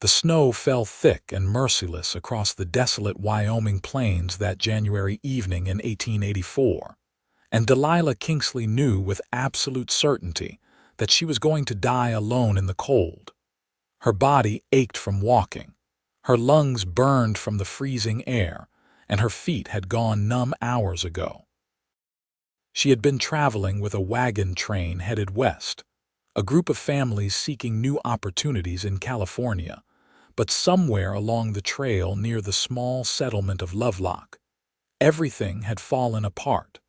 The snow fell thick and merciless across the desolate Wyoming plains that January evening in 1884, and Delilah Kingsley knew with absolute certainty that she was going to die alone in the cold. Her body ached from walking, her lungs burned from the freezing air, and her feet had gone numb hours ago. She had been traveling with a wagon train headed west, a group of families seeking new opportunities in California, but somewhere along the trail near the small settlement of Lovelock, everything had fallen apart.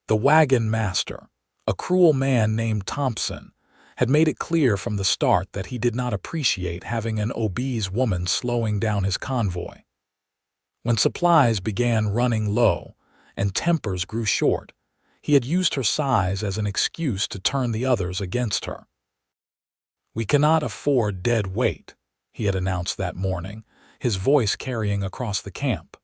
The wagon master, a cruel man named Thompson, had made it clear from the start that he did not appreciate having an obese woman slowing down his convoy. When supplies began running low and tempers grew short, he had used her size as an excuse to turn the others against her. "We cannot afford dead weight," he had announced that morning, his voice carrying across the camp.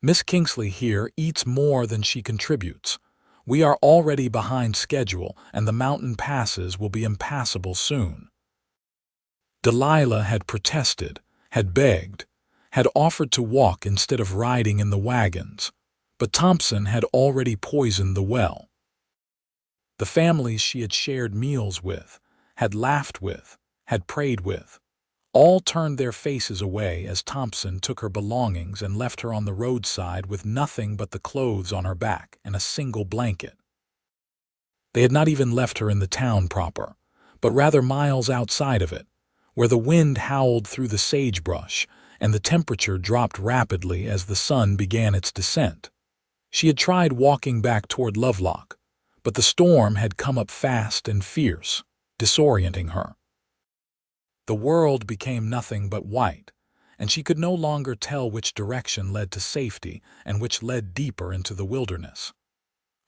"Miss Kingsley here eats more than she contributes. We are already behind schedule, and the mountain passes will be impassable soon." Delilah had protested, had begged, had offered to walk instead of riding in the wagons, but Thompson had already poisoned the well. The families she had shared meals with, had laughed with, had prayed with, all turned their faces away as Thompson took her belongings and left her on the roadside with nothing but the clothes on her back and a single blanket. They had not even left her in the town proper, but rather miles outside of it, where the wind howled through the sagebrush and the temperature dropped rapidly as the sun began its descent. She had tried walking back toward Lovelock, but the storm had come up fast and fierce, disorienting her. The world became nothing but white, and she could no longer tell which direction led to safety and which led deeper into the wilderness.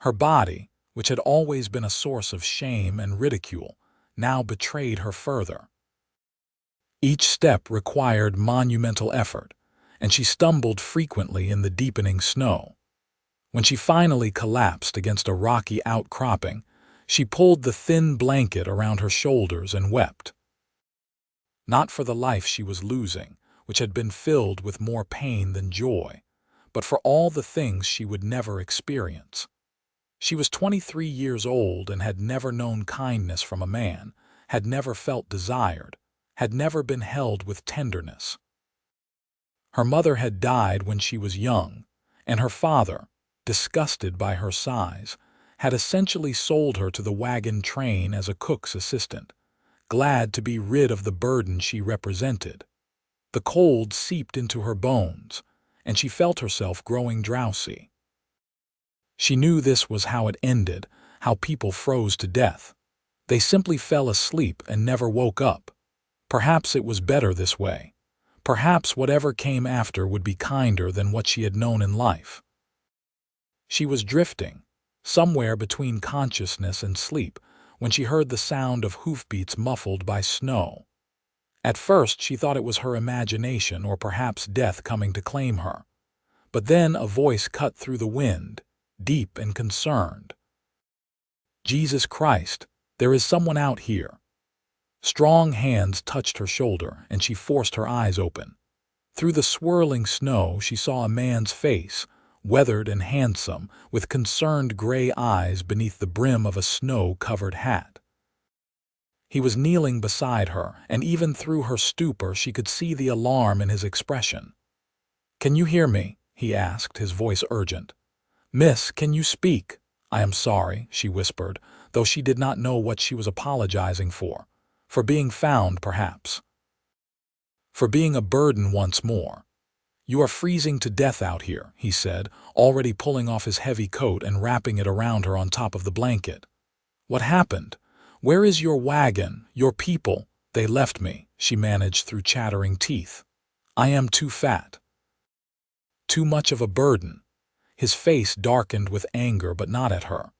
Her body, which had always been a source of shame and ridicule, now betrayed her further. Each step required monumental effort, and she stumbled frequently in the deepening snow. When she finally collapsed against a rocky outcropping, she pulled the thin blanket around her shoulders and wept. Not for the life she was losing, which had been filled with more pain than joy, but for all the things she would never experience. She was 23 years old and had never known kindness from a man, had never felt desired, had never been held with tenderness. Her mother had died when she was young, and her father, disgusted by her size, had essentially sold her to the wagon train as a cook's assistant, glad to be rid of the burden she represented. The cold seeped into her bones, and she felt herself growing drowsy. She knew this was how it ended, how people froze to death. They simply fell asleep and never woke up. Perhaps it was better this way. Perhaps whatever came after would be kinder than what she had known in life. She was drifting, somewhere between consciousness and sleep, when she heard the sound of hoofbeats muffled by snow. At first she thought it was her imagination or perhaps death coming to claim her. But then a voice cut through the wind, deep and concerned. "Jesus Christ, there is someone out here." Strong hands touched her shoulder, and she forced her eyes open. Through the swirling snow she saw a man's face, weathered and handsome, with concerned gray eyes beneath the brim of a snow-covered hat. He was kneeling beside her, and even through her stupor she could see the alarm in his expression. "Can you hear me?" he asked, his voice urgent. "Miss, can you speak?" "I am sorry," she whispered, though she did not know what she was apologizing for. For being found, perhaps. For being a burden once more. "You are freezing to death out here," he said, already pulling off his heavy coat and wrapping it around her on top of the blanket. "What happened? Where is your wagon, your people?" "They left me," she managed through chattering teeth. "I am too fat. Too much of a burden." His face darkened with anger, but not at her.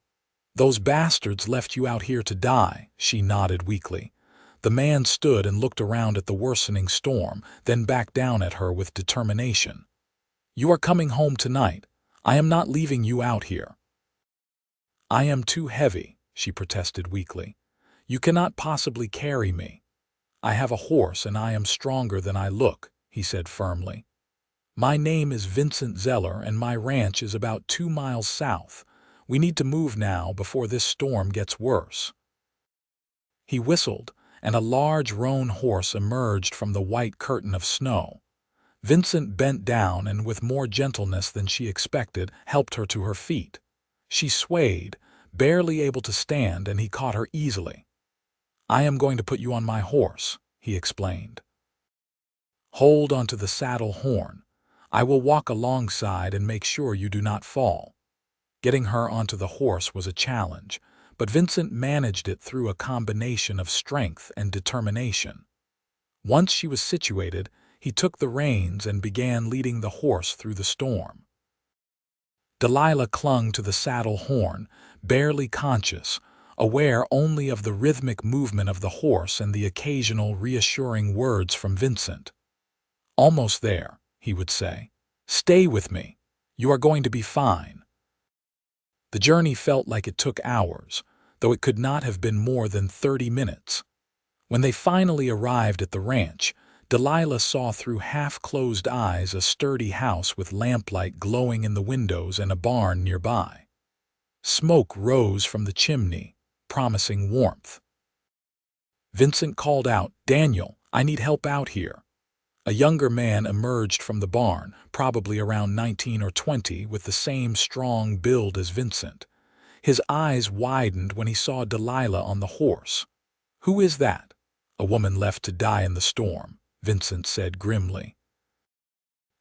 "Those bastards left you out here to die," she nodded weakly. The man stood and looked around at the worsening storm, then back down at her with determination. "You are coming home tonight. I am not leaving you out here." "I am too heavy," she protested weakly. "You cannot possibly carry me." "I have a horse and I am stronger than I look," he said firmly. "My name is Vincent Zeller and my ranch is about 2 miles south. We need to move now before this storm gets worse." He whistled, and a large roan horse emerged from the white curtain of snow. Vincent bent down and with more gentleness than she expected helped her to her feet. She swayed, barely able to stand, and he caught her easily. "I am going to put you on my horse," he explained. "Hold onto the saddle horn. I will walk alongside and make sure you do not fall." Getting her onto the horse was a challenge, but Vincent managed it through a combination of strength and determination. Once she was situated, he took the reins and began leading the horse through the storm. Delilah clung to the saddle horn, barely conscious, aware only of the rhythmic movement of the horse and the occasional reassuring words from Vincent. "Almost there," he would say. "Stay with me. You are going to be fine." The journey felt like it took hours, though it could not have been more than 30 minutes. When they finally arrived at the ranch, Delilah saw through half-closed eyes a sturdy house with lamplight glowing in the windows and a barn nearby. Smoke rose from the chimney, promising warmth. Vincent called out, "Daniel, I need help out here." A younger man emerged from the barn, probably around 19 or 20, with the same strong build as Vincent. His eyes widened when he saw Delilah on the horse. "Who is that?" "A woman left to die in the storm," Vincent said grimly.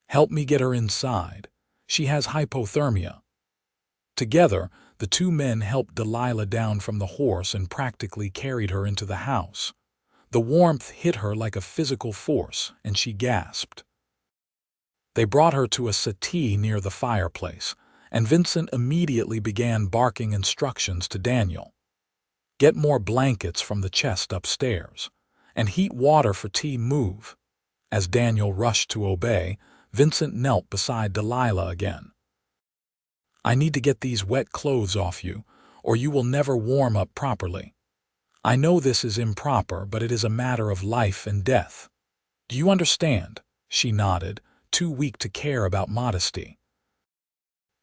"Help me get her inside. She has hypothermia." Together, the two men helped Delilah down from the horse and practically carried her into the house. The warmth hit her like a physical force, and she gasped. They brought her to a settee near the fireplace, and Vincent immediately began barking instructions to Daniel. "Get more blankets from the chest upstairs, and heat water for tea. Move." As Daniel rushed to obey, Vincent knelt beside Delilah again. "I need to get these wet clothes off you, or you will never warm up properly. I know this is improper, but it is a matter of life and death. Do you understand?" She nodded, too weak to care about modesty.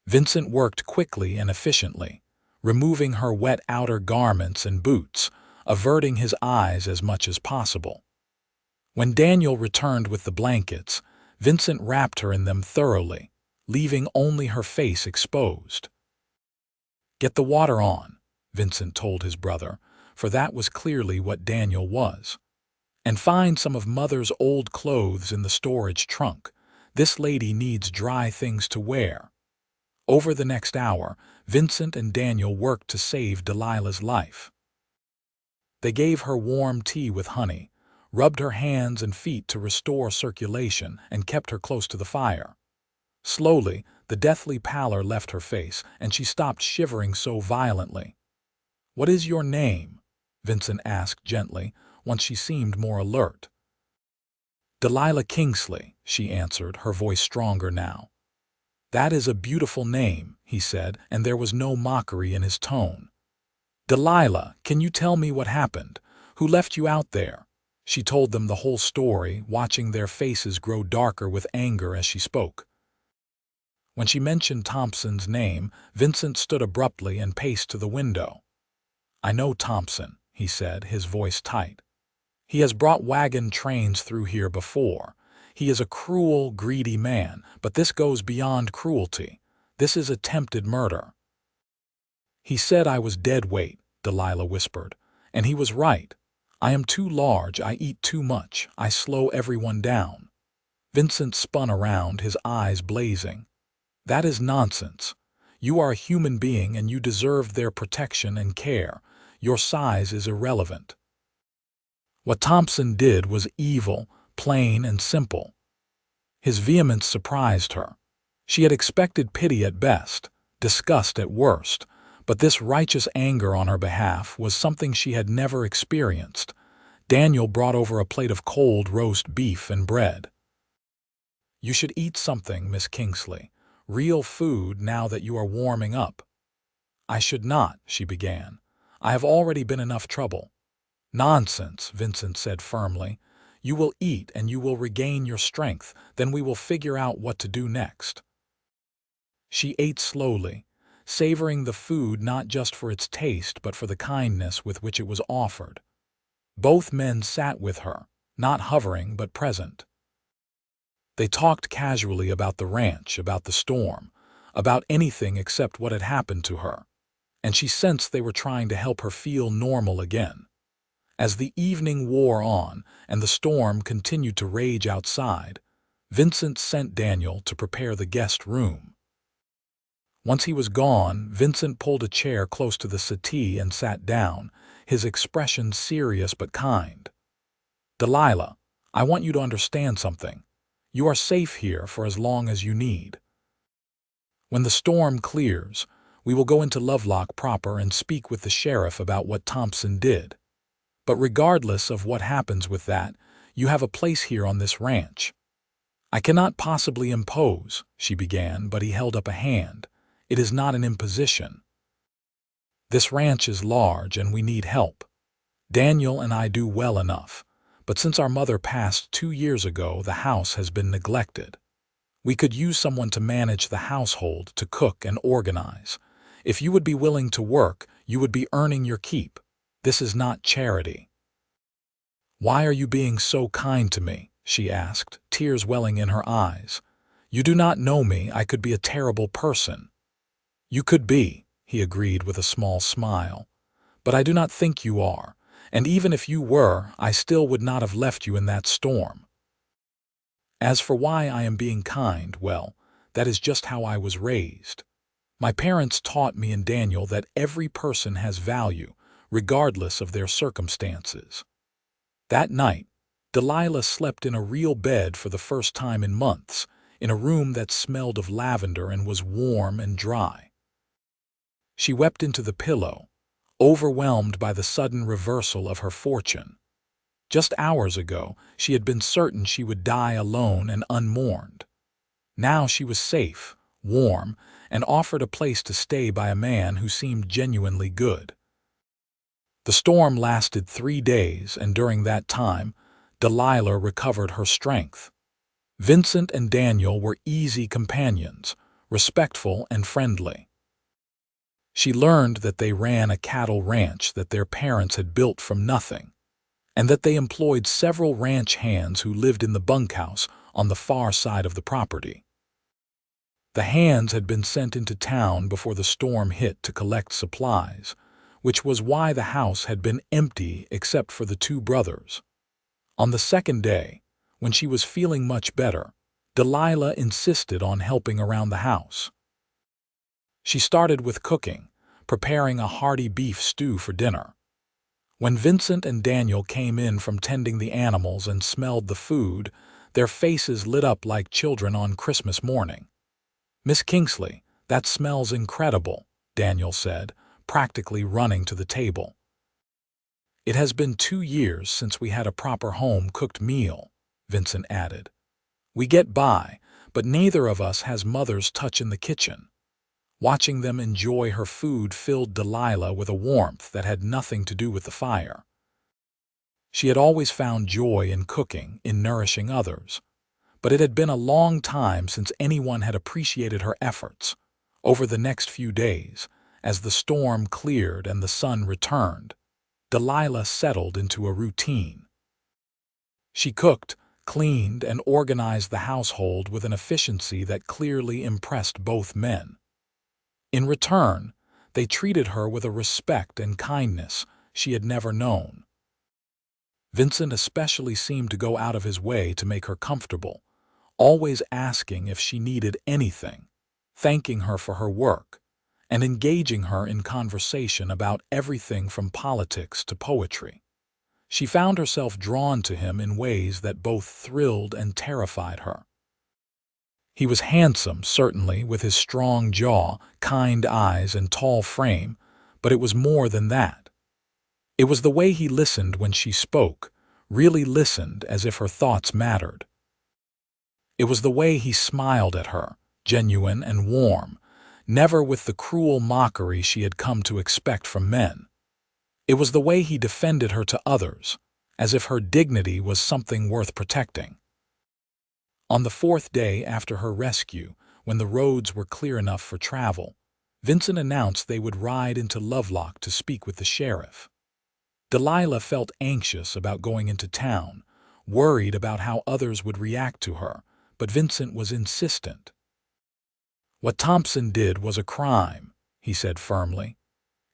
Vincent worked quickly and efficiently, removing her wet outer garments and boots, averting his eyes as much as possible. When Daniel returned with the blankets, Vincent wrapped her in them thoroughly, leaving only her face exposed. "Get the water on," Vincent told his brother, for that was clearly what Daniel was. "And find some of Mother's old clothes in the storage trunk. This lady needs dry things to wear." Over the next hour, Vincent and Daniel worked to save Delilah's life. They gave her warm tea with honey, rubbed her hands and feet to restore circulation, and kept her close to the fire. Slowly, the deathly pallor left her face, and she stopped shivering so violently. "What is your name?" Vincent asked gently, once she seemed more alert. "Delilah Kingsley," she answered, her voice stronger now. "That is a beautiful name," he said, and there was no mockery in his tone. "Delilah, can you tell me what happened? Who left you out there?" She told them the whole story, watching their faces grow darker with anger as she spoke. When she mentioned Thompson's name, Vincent stood abruptly and paced to the window. "I know Thompson," he said, his voice tight. "He has brought wagon trains through here before. He is a cruel, greedy man, but this goes beyond cruelty. This is attempted murder." "He said I was dead weight," Delilah whispered, "and he was right. I am too large, I eat too much, I slow everyone down." Vincent spun around, his eyes blazing. "That is nonsense. You are a human being and you deserve their protection and care. Your size is irrelevant." What Thompson did was evil, plain and simple. His vehemence surprised her. She had expected pity at best, disgust at worst, but this righteous anger on her behalf was something she had never experienced. Daniel brought over a plate of cold roast beef and bread. "You should eat something, Miss Kingsley. Real food now that you are warming up." "I should not," she began. "I have already been enough trouble." "Nonsense," Vincent said firmly. "You will eat and you will regain your strength, then we will figure out what to do next." She ate slowly, savoring the food not just for its taste but for the kindness with which it was offered. Both men sat with her, not hovering but present. They talked casually about the ranch, about the storm, about anything except what had happened to her, and she sensed they were trying to help her feel normal again. As the evening wore on and the storm continued to rage outside, Vincent sent Daniel to prepare the guest room. Once he was gone, Vincent pulled a chair close to the settee and sat down, his expression serious but kind. "Delilah, I want you to understand something. You are safe here for as long as you need. When the storm clears, we will go into Lovelock proper and speak with the sheriff about what Thompson did. But regardless of what happens with that, you have a place here on this ranch." "I cannot possibly impose," she began, but he held up a hand. "It is not an imposition. This ranch is large and we need help. Daniel and I do well enough, but since our mother passed 2 years ago, the house has been neglected. We could use someone to manage the household, to cook and organize. If you would be willing to work, you would be earning your keep. This is not charity." "Why are you being so kind to me?" she asked, tears welling in her eyes. "You do not know me. I could be a terrible person." "You could be," he agreed with a small smile. "But I do not think you are, and even if you were, I still would not have left you in that storm. As for why I am being kind, well, that is just how I was raised. My parents taught me and Daniel that every person has value, regardless of their circumstances." That night, Delilah slept in a real bed for the first time in months, in a room that smelled of lavender and was warm and dry. She wept into the pillow, overwhelmed by the sudden reversal of her fortune. Just hours ago, she had been certain she would die alone and unmourned. Now she was safe, warm, and offered a place to stay by a man who seemed genuinely good. The storm lasted 3 days, and during that time, Delilah recovered her strength. Vincent and Daniel were easy companions, respectful and friendly. She learned that they ran a cattle ranch that their parents had built from nothing, and that they employed several ranch hands who lived in the bunkhouse on the far side of the property. The hands had been sent into town before the storm hit to collect supplies, which was why the house had been empty except for the 2 brothers. On the second day, when she was feeling much better, Delilah insisted on helping around the house. She started with cooking, preparing a hearty beef stew for dinner. When Vincent and Daniel came in from tending the animals and smelled the food, their faces lit up like children on Christmas morning. "Miss Kingsley, that smells incredible," Daniel said, practically running to the table. "It has been 2 years since we had a proper home-cooked meal," Vincent added. "We get by, but neither of us has Mother's touch in the kitchen." Watching them enjoy her food filled Delilah with a warmth that had nothing to do with the fire. She had always found joy in cooking, in nourishing others, but it had been a long time since anyone had appreciated her efforts. Over the next few days, as the storm cleared and the sun returned, Delilah settled into a routine. She cooked, cleaned, and organized the household with an efficiency that clearly impressed both men. In return, they treated her with a respect and kindness she had never known. Vincent especially seemed to go out of his way to make her comfortable, always asking if she needed anything, thanking her for her work, and engaging her in conversation about everything from politics to poetry. She found herself drawn to him in ways that both thrilled and terrified her. He was handsome, certainly, with his strong jaw, kind eyes, and tall frame, but it was more than that. It was the way he listened when she spoke, really listened as if her thoughts mattered. It was the way he smiled at her, genuine and warm, never with the cruel mockery she had come to expect from men. It was the way he defended her to others, as if her dignity was something worth protecting. On the fourth day after her rescue, when the roads were clear enough for travel, Vincent announced they would ride into Lovelock to speak with the sheriff. Delilah felt anxious about going into town, worried about how others would react to her, but Vincent was insistent. "What Thompson did was a crime," he said firmly.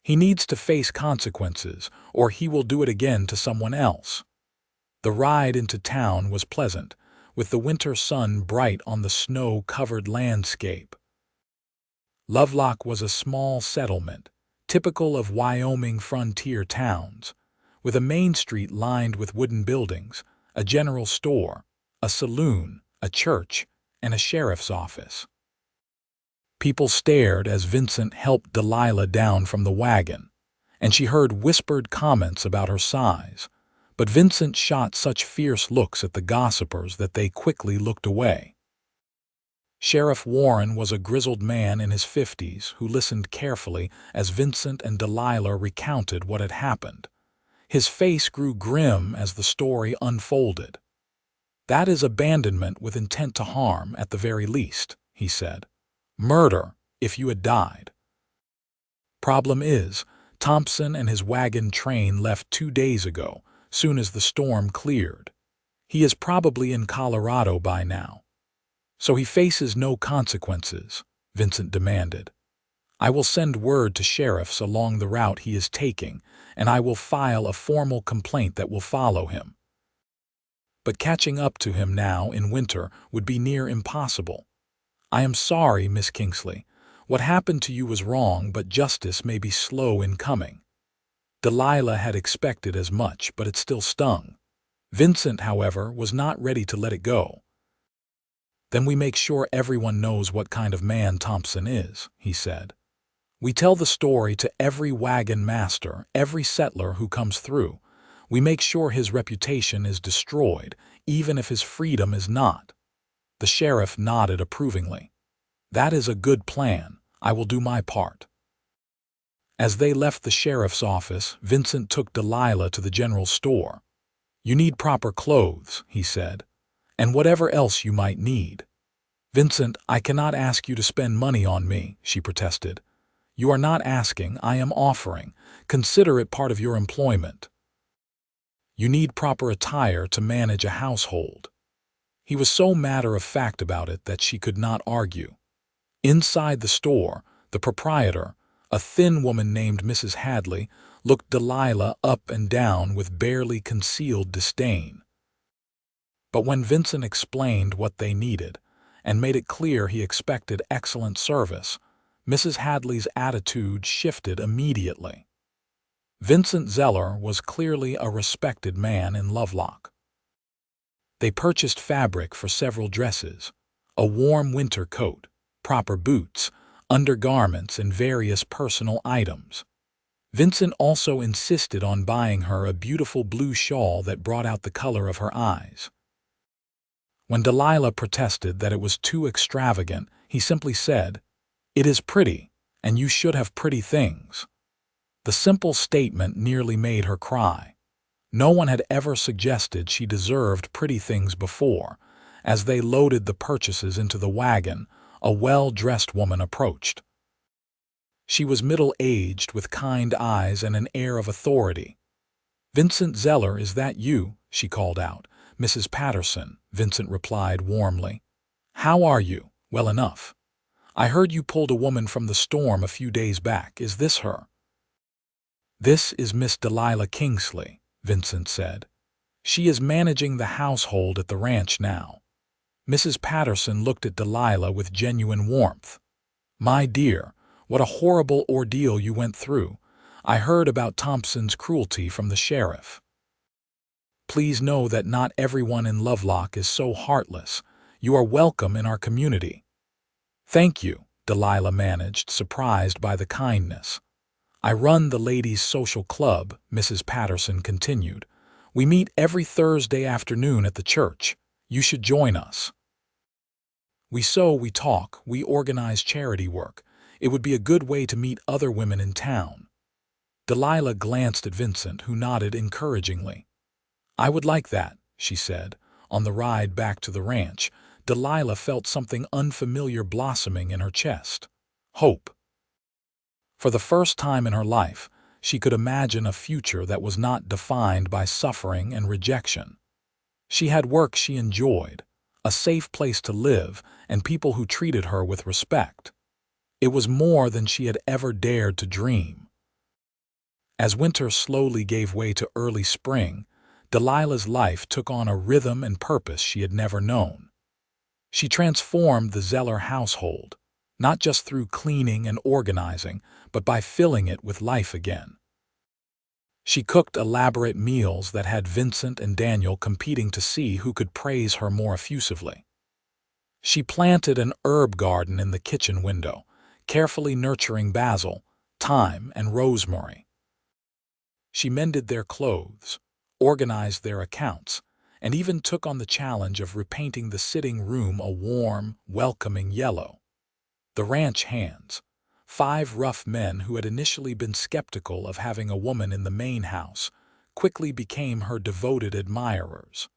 "He needs to face consequences, or he will do it again to someone else." The ride into town was pleasant, with the winter sun bright on the snow-covered landscape. Lovelock was a small settlement, typical of Wyoming frontier towns, with a main street lined with wooden buildings, a general store, a saloon, a church, and a sheriff's office. People stared as Vincent helped Delilah down from the wagon, and she heard whispered comments about her size, but Vincent shot such fierce looks at the gossipers that they quickly looked away. Sheriff Warren was a grizzled man in his 50s who listened carefully as Vincent and Delilah recounted what had happened. His face grew grim as the story unfolded. "That is abandonment with intent to harm at the very least," he said. "Murder, if you had died. Problem is, Thompson and his wagon train left 2 days ago, soon as the storm cleared. He is probably in Colorado by now." "So he faces no consequences?" Vincent demanded. "I will send word to sheriffs along the route he is taking, and I will file a formal complaint that will follow him. But catching up to him now in winter would be near impossible. I am sorry, Miss Kingsley. What happened to you was wrong, but justice may be slow in coming." Delilah had expected as much, but it still stung. Vincent, however, was not ready to let it go. "Then we make sure everyone knows what kind of man Thompson is," he said. "We tell the story to every wagon master, every settler who comes through. We make sure his reputation is destroyed, even if his freedom is not." The sheriff nodded approvingly. "That is a good plan. I will do my part." As they left the sheriff's office, Vincent took Delilah to the general store. "You need proper clothes," he said, "and whatever else you might need." "Vincent, I cannot ask you to spend money on me," she protested. "You are not asking, I am offering. Consider it part of your employment. You need proper attire to manage a household." He was so matter-of-fact about it that she could not argue. Inside the store, the proprietor, a thin woman named Mrs. Hadley, looked Delilah up and down with barely concealed disdain. But when Vincent explained what they needed, and made it clear he expected excellent service, Mrs. Hadley's attitude shifted immediately. Vincent Zeller was clearly a respected man in Lovelock. They purchased fabric for several dresses, a warm winter coat, proper boots, undergarments, and various personal items. Vincent also insisted on buying her a beautiful blue shawl that brought out the color of her eyes. When Delilah protested that it was too extravagant, he simply said, "It is pretty, and you should have pretty things." The simple statement nearly made her cry. No one had ever suggested she deserved pretty things before. As they loaded the purchases into the wagon, a well-dressed woman approached. She was middle-aged with kind eyes and an air of authority. "Vincent Zeller, is that you?" she called out. "Mrs. Patterson," Vincent replied warmly. "How are you?" "Well enough. I heard you pulled a woman from the storm a few days back. Is this her?" "This is Miss Delilah Kingsley," Vincent said. "She is managing the household at the ranch now." Mrs. Patterson looked at Delilah with genuine warmth. "My dear, what a horrible ordeal you went through. I heard about Thompson's cruelty from the sheriff. Please know that not everyone in Lovelock is so heartless. You are welcome in our community." "Thank you," Delilah managed, surprised by the kindness. "I run the ladies' social club," Mrs. Patterson continued. "We meet every Thursday afternoon at the church. You should join us. We sew, we talk, we organize charity work. It would be a good way to meet other women in town." Delilah glanced at Vincent, who nodded encouragingly. "I would like that," she said. On the ride back to the ranch, Delilah felt something unfamiliar blossoming in her chest. Hope. For the first time in her life, she could imagine a future that was not defined by suffering and rejection. She had work she enjoyed, a safe place to live, and people who treated her with respect. It was more than she had ever dared to dream. As winter slowly gave way to early spring, Delilah's life took on a rhythm and purpose she had never known. She transformed the Zeller household, not just through cleaning and organizing, but by filling it with life again. She cooked elaborate meals that had Vincent and Daniel competing to see who could praise her more effusively. She planted an herb garden in the kitchen window, carefully nurturing basil, thyme, and rosemary. She mended their clothes, organized their accounts, and even took on the challenge of repainting the sitting room a warm, welcoming yellow. The ranch hands, 5 rough men who had initially been skeptical of having a woman in the main house, quickly became her devoted admirers.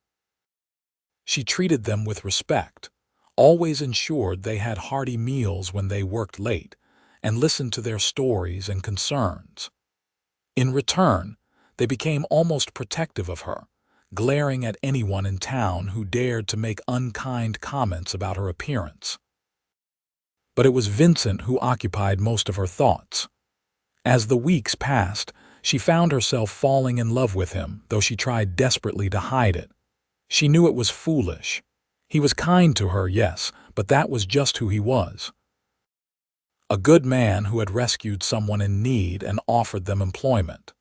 She treated them with respect, always ensured they had hearty meals when they worked late, and listened to their stories and concerns. In return, they became almost protective of her, glaring at anyone in town who dared to make unkind comments about her appearance. But it was Vincent who occupied most of her thoughts. As the weeks passed, she found herself falling in love with him, though she tried desperately to hide it. She knew it was foolish. He was kind to her, yes, but that was just who he was. A good man who had rescued someone in need and offered them employment.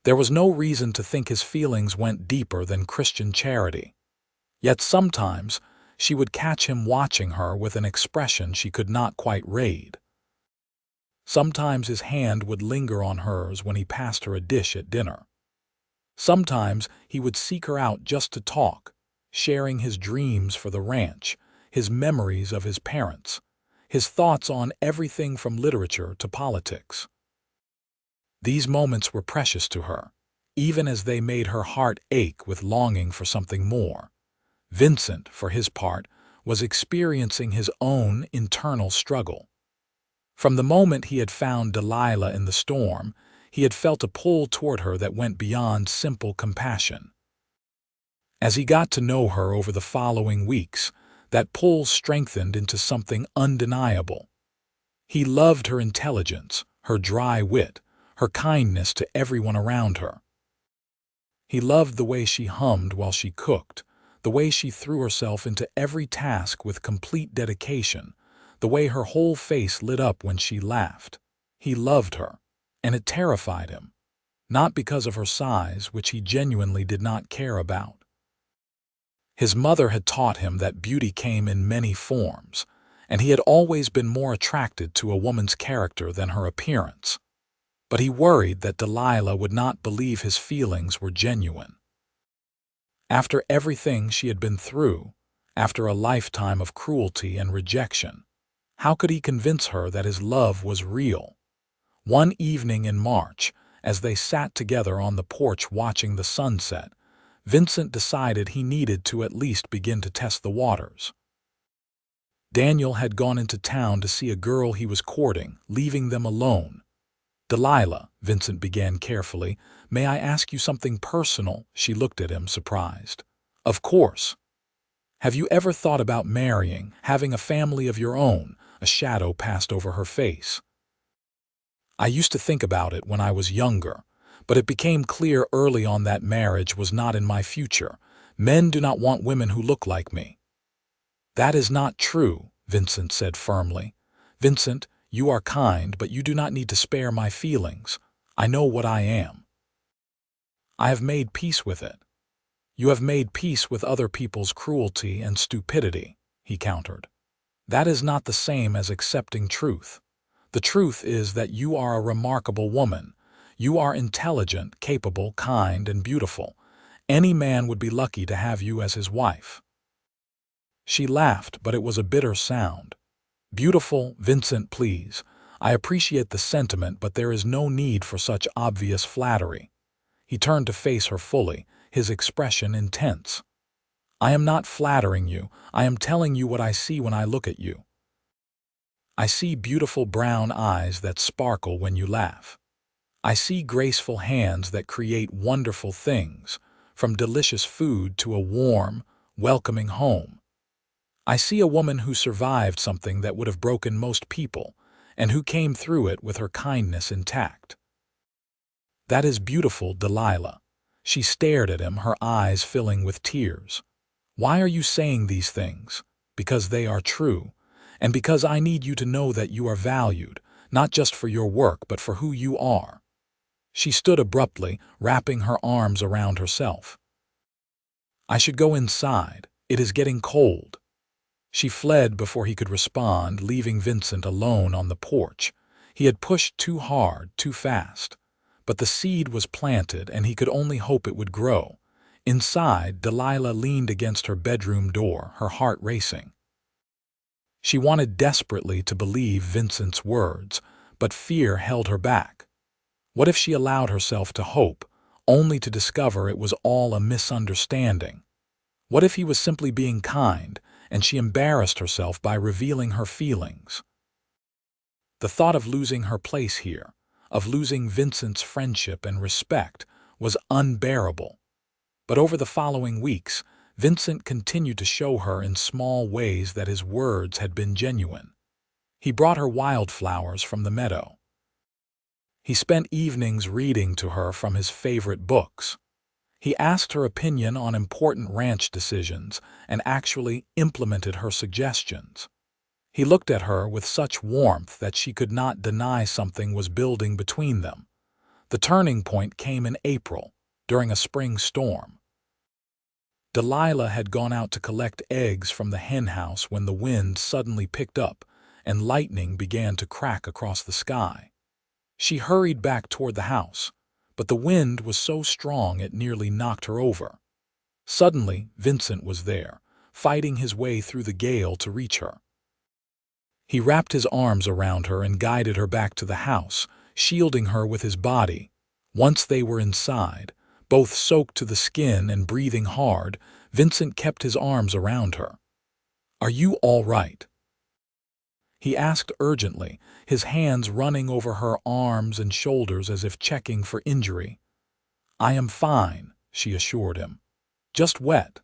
There was no reason to think his feelings went deeper than Christian charity. Yet sometimes she would catch him watching her with an expression she could not quite read. Sometimes his hand would linger on hers when he passed her a dish at dinner. Sometimes he would seek her out just to talk, sharing his dreams for the ranch, his memories of his parents, his thoughts on everything from literature to politics. These moments were precious to her, even as they made her heart ache with longing for something more. Vincent, for his part, was experiencing his own internal struggle. From the moment he had found Delilah in the storm, he had felt a pull toward her that went beyond simple compassion. As he got to know her over the following weeks, that pull strengthened into something undeniable. He loved her intelligence, her dry wit, her kindness to everyone around her. He loved the way she hummed while she cooked, the way she threw herself into every task with complete dedication, the way her whole face lit up when she laughed. He loved her, and it terrified him, not because of her size, which he genuinely did not care about. His mother had taught him that beauty came in many forms, and he had always been more attracted to a woman's character than her appearance. But he worried that Delilah would not believe his feelings were genuine. After everything she had been through, after a lifetime of cruelty and rejection, how could he convince her that his love was real? One evening in March, as they sat together on the porch watching the sunset, Vincent decided he needed to at least begin to test the waters. Daniel had gone into town to see a girl he was courting, leaving them alone. "Delilah," Vincent began carefully, "may I ask you something personal?" She looked at him, surprised. "Of course. Have you ever thought about marrying, having a family of your own?" A shadow passed over her face. "I used to think about it when I was younger, but it became clear early on that marriage was not in my future. Men do not want women who look like me." "That is not true," Vincent said firmly. "Vincent, you are kind, but you do not need to spare my feelings. I know what I am. I have made peace with it." "You have made peace with other people's cruelty and stupidity," he countered. "That is not the same as accepting truth. The truth is that you are a remarkable woman. You are intelligent, capable, kind, and beautiful. Any man would be lucky to have you as his wife." She laughed, but it was a bitter sound. "Beautiful, Vincent, please. I appreciate the sentiment, but there is no need for such obvious flattery." He turned to face her fully, his expression intense. "I am not flattering you. I am telling you what I see when I look at you. I see beautiful brown eyes that sparkle when you laugh. I see graceful hands that create wonderful things, from delicious food to a warm, welcoming home. I see a woman who survived something that would have broken most people, and who came through it with her kindness intact." "That is beautiful, Delilah." She stared at him, her eyes filling with tears. "Why are you saying these things?" "Because they are true, and because I need you to know that you are valued, not just for your work, but for who you are." She stood abruptly, wrapping her arms around herself. "I should go inside. It is getting cold." She fled before he could respond, leaving Vincent alone on the porch. He had pushed too hard, too fast. But the seed was planted, and he could only hope it would grow. Inside, Delilah leaned against her bedroom door, her heart racing. She wanted desperately to believe Vincent's words, but fear held her back. What if she allowed herself to hope, only to discover it was all a misunderstanding? What if he was simply being kind, and she embarrassed herself by revealing her feelings? The thought of losing her place here, of losing Vincent's friendship and respect, was unbearable. But over the following weeks, Vincent continued to show her in small ways that his words had been genuine. He brought her wildflowers from the meadow. He spent evenings reading to her from his favorite books. He asked her opinion on important ranch decisions and actually implemented her suggestions. He looked at her with such warmth that she could not deny something was building between them. The turning point came in April, during a spring storm. Delilah had gone out to collect eggs from the henhouse when the wind suddenly picked up and lightning began to crack across the sky. She hurried back toward the house, but the wind was so strong it nearly knocked her over. Suddenly, Vincent was there, fighting his way through the gale to reach her. He wrapped his arms around her and guided her back to the house, shielding her with his body. Once they were inside, both soaked to the skin and breathing hard, Vincent kept his arms around her. "Are you all right?" he asked urgently, his hands running over her arms and shoulders as if checking for injury. "I am fine," she assured him. "Just wet.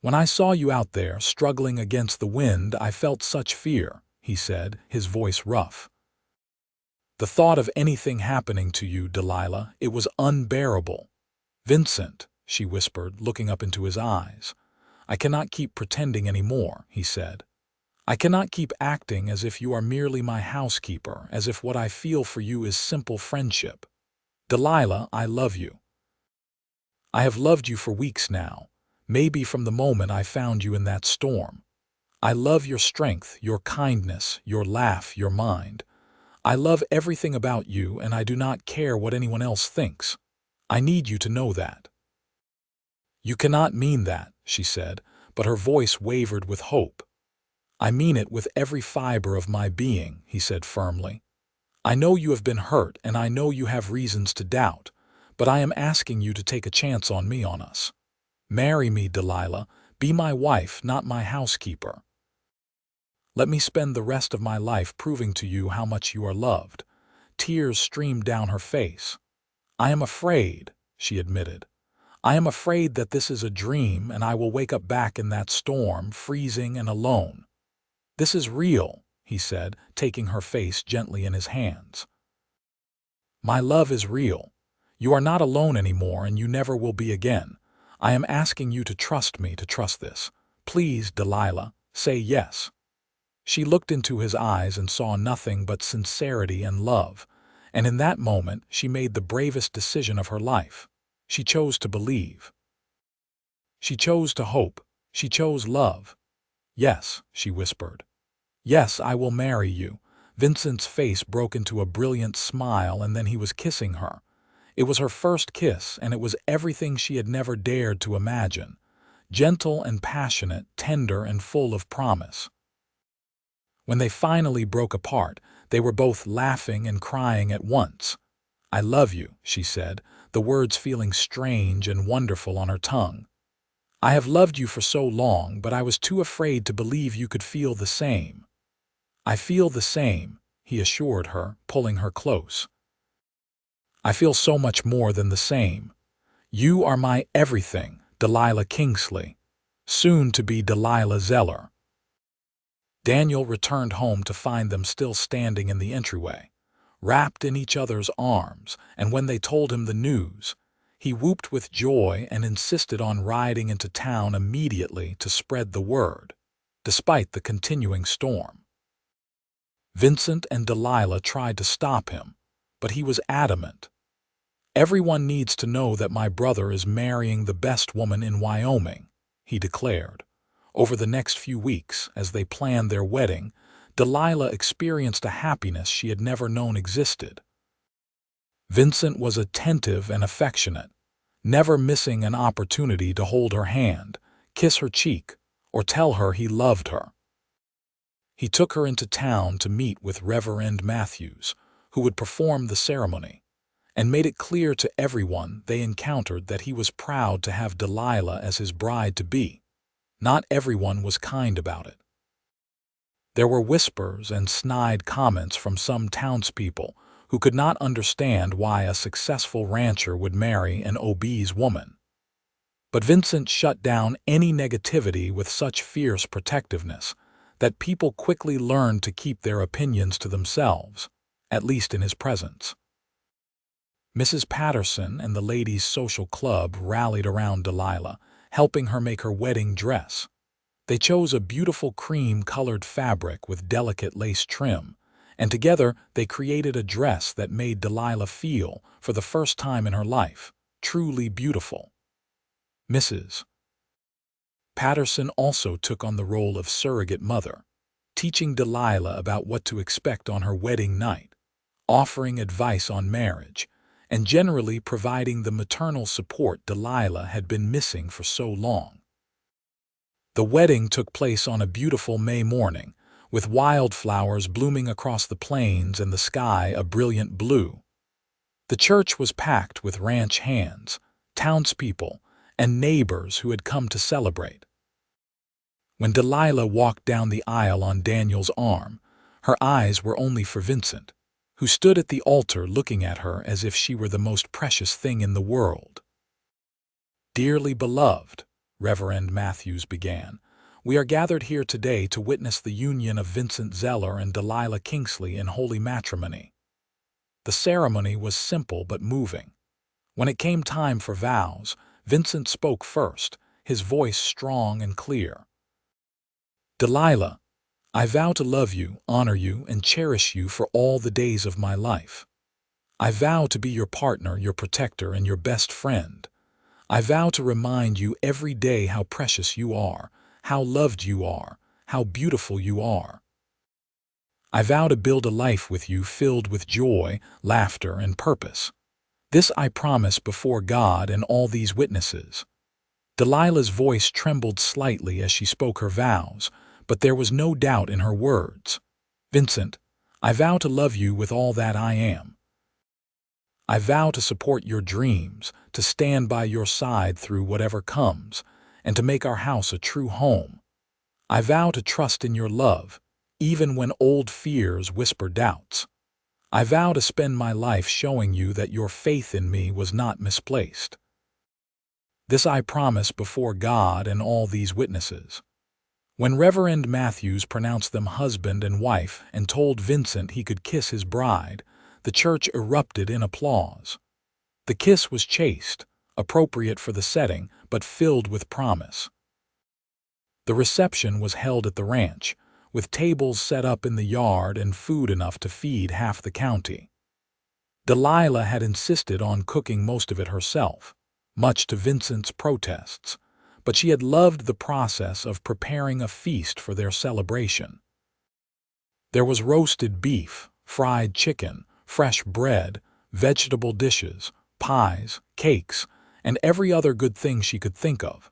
When I saw you out there, struggling against the wind, I felt such fear," he said, his voice rough. "The thought of anything happening to you, Delilah, it was unbearable." "Vincent," she whispered, looking up into his eyes. "I cannot keep pretending any more," he said. "I cannot keep acting as if you are merely my housekeeper, as if what I feel for you is simple friendship. Delilah, I love you. I have loved you for weeks now, maybe from the moment I found you in that storm. I love your strength, your kindness, your laugh, your mind. I love everything about you, and I do not care what anyone else thinks. I need you to know that." "You cannot mean that," she said, but her voice wavered with hope. "I mean it with every fiber of my being," he said firmly. "I know you have been hurt, and I know you have reasons to doubt, but I am asking you to take a chance on me, on us. Marry me, Delilah. Be my wife, not my housekeeper. Let me spend the rest of my life proving to you how much you are loved." Tears streamed down her face. "I am afraid," she admitted. "I am afraid that this is a dream and I will wake up back in that storm, freezing and alone." "This is real," he said, taking her face gently in his hands. "My love is real. You are not alone anymore, and you never will be again. I am asking you to trust me, to trust this. Please, Delilah, say yes." She looked into his eyes and saw nothing but sincerity and love, and in that moment she made the bravest decision of her life. She chose to believe. She chose to hope. She chose love. "Yes," she whispered. "Yes, I will marry you." Vincent's face broke into a brilliant smile, and then he was kissing her. It was her first kiss, and it was everything she had never dared to imagine. Gentle and passionate, tender and full of promise. When they finally broke apart, they were both laughing and crying at once. "I love you," she said, the words feeling strange and wonderful on her tongue. "I have loved you for so long, but I was too afraid to believe you could feel the same." "I feel the same," he assured her, pulling her close. "I feel so much more than the same. You are my everything, Delilah Kingsley, soon to be Delilah Zeller." Daniel returned home to find them still standing in the entryway, wrapped in each other's arms, and when they told him the news, he whooped with joy and insisted on riding into town immediately to spread the word, despite the continuing storm. Vincent and Delilah tried to stop him, but he was adamant. "Everyone needs to know that my brother is marrying the best woman in Wyoming," he declared. Over the next few weeks, as they planned their wedding, Delilah experienced a happiness she had never known existed. Vincent was attentive and affectionate, never missing an opportunity to hold her hand, kiss her cheek, or tell her he loved her. He took her into town to meet with Reverend Matthews, who would perform the ceremony, and made it clear to everyone they encountered that he was proud to have Delilah as his bride-to-be. Not everyone was kind about it. There were whispers and snide comments from some townspeople who could not understand why a successful rancher would marry an obese woman. But Vincent shut down any negativity with such fierce protectiveness that people quickly learned to keep their opinions to themselves, at least in his presence. Mrs. Patterson and the Ladies' Social Club rallied around Delilah, helping her make her wedding dress. They chose a beautiful cream-colored fabric with delicate lace trim, and together they created a dress that made Delilah feel, for the first time in her life, truly beautiful. Mrs. Patterson also took on the role of surrogate mother, teaching Delilah about what to expect on her wedding night, offering advice on marriage, and generally providing the maternal support Delilah had been missing for so long. The wedding took place on a beautiful May morning, with wildflowers blooming across the plains and the sky a brilliant blue. The church was packed with ranch hands, townspeople, and neighbors who had come to celebrate. When Delilah walked down the aisle on Daniel's arm, her eyes were only for Vincent, who stood at the altar looking at her as if she were the most precious thing in the world. "Dearly beloved," Reverend Matthews began, "we are gathered here today to witness the union of Vincent Zeller and Delilah Kingsley in holy matrimony." The ceremony was simple but moving. When it came time for vows, Vincent spoke first, his voice strong and clear. "Delilah, I vow to love you, honor you, and cherish you for all the days of my life. I vow to be your partner, your protector, and your best friend. I vow to remind you every day how precious you are, how loved you are, how beautiful you are. I vow to build a life with you filled with joy, laughter, and purpose. This I promise before God and all these witnesses." Delilah's voice trembled slightly as she spoke her vows, but there was no doubt in her words. "Vincent, I vow to love you with all that I am. I vow to support your dreams, to stand by your side through whatever comes, and to make our house a true home. I vow to trust in your love, even when old fears whisper doubts. I vow to spend my life showing you that your faith in me was not misplaced. This I promise before God and all these witnesses." When Reverend Matthews pronounced them husband and wife and told Vincent he could kiss his bride, the church erupted in applause. The kiss was chaste, appropriate for the setting, but filled with promise. The reception was held at the ranch, with tables set up in the yard and food enough to feed half the county. Delilah had insisted on cooking most of it herself, much to Vincent's protests, but she had loved the process of preparing a feast for their celebration. There was roasted beef, fried chicken, fresh bread, vegetable dishes, pies, cakes, and every other good thing she could think of.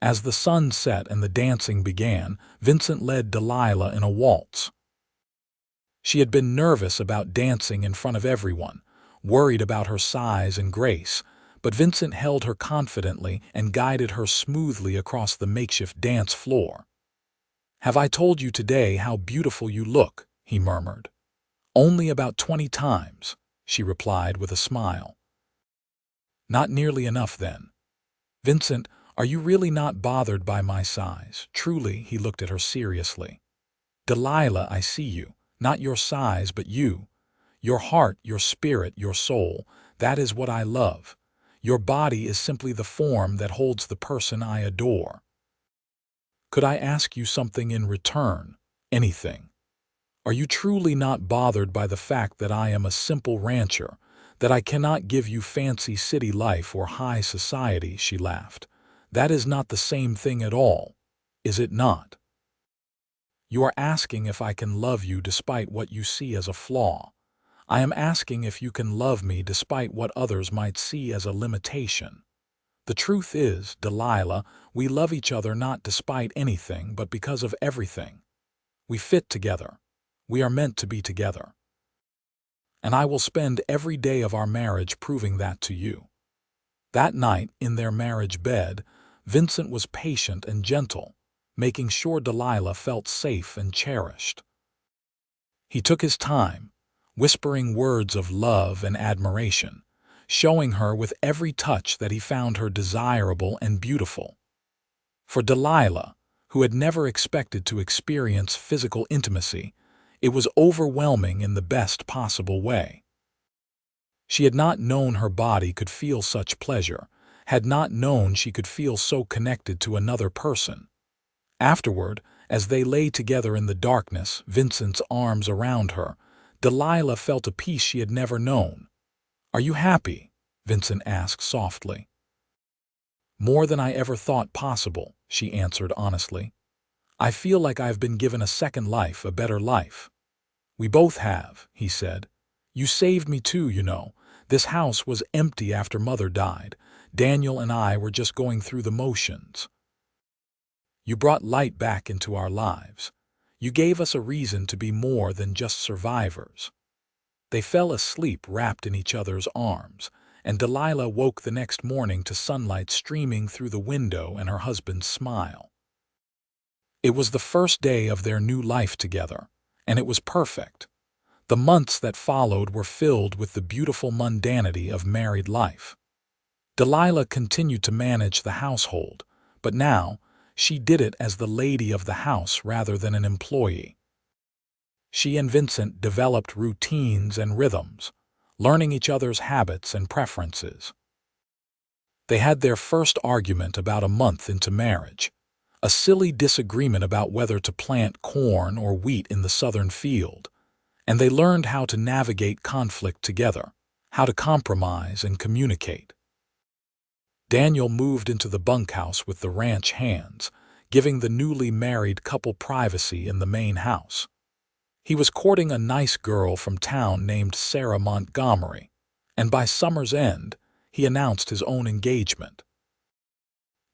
As the sun set and the dancing began, Vincent led Delilah in a waltz, She had been nervous about dancing in front of everyone, worried about her size and grace, but Vincent held her confidently and guided her smoothly across the makeshift dance floor. "Have I told you today how beautiful you look?" he murmured. "Only about 20 times," she replied with a smile. "Not nearly enough, then. Vincent, are you really not bothered by my size?" Truly, he looked at her seriously. "Delilah, I see you. Not your size, but you. Your heart, your spirit, your soul. That is what I love. Your body is simply the form that holds the person I adore. Could I ask you something in return? Anything? Are you truly not bothered by the fact that I am a simple rancher, that I cannot give you fancy city life or high society?" She laughed. "That is not the same thing at all, is it not? You are asking if I can love you despite what you see as a flaw. I am asking if you can love me despite what others might see as a limitation. The truth is, Delilah, we love each other not despite anything, but because of everything. We fit together. We are meant to be together. And I will spend every day of our marriage proving that to you." That night, in their marriage bed, Vincent was patient and gentle, making sure Delilah felt safe and cherished. He took his time, whispering words of love and admiration, showing her with every touch that he found her desirable and beautiful. For Delilah, who had never expected to experience physical intimacy, it was overwhelming in the best possible way. She had not known her body could feel such pleasure, had not known she could feel so connected to another person. Afterward, as they lay together in the darkness, Vincent's arms around her, Delilah felt a peace she had never known. "Are you happy?" Vincent asked softly. "More than I ever thought possible," she answered honestly. "I feel like I've been given a second life, a better life." "We both have," he said. "You saved me too, you know. This house was empty after Mother died. Daniel and I were just going through the motions. You brought light back into our lives. You gave us a reason to be more than just survivors." They fell asleep wrapped in each other's arms, and Delilah woke the next morning to sunlight streaming through the window and her husband's smile. It was the first day of their new life together, and it was perfect. The months that followed were filled with the beautiful mundanity of married life. Delilah continued to manage the household, but now she did it as the lady of the house rather than an employee. She and Vincent developed routines and rhythms, learning each other's habits and preferences. They had their first argument about a month into marriage, a silly disagreement about whether to plant corn or wheat in the southern field, and they learned how to navigate conflict together, how to compromise and communicate. Daniel moved into the bunkhouse with the ranch hands, giving the newly married couple privacy in the main house. He was courting a nice girl from town named Sarah Montgomery, and by summer's end, he announced his own engagement.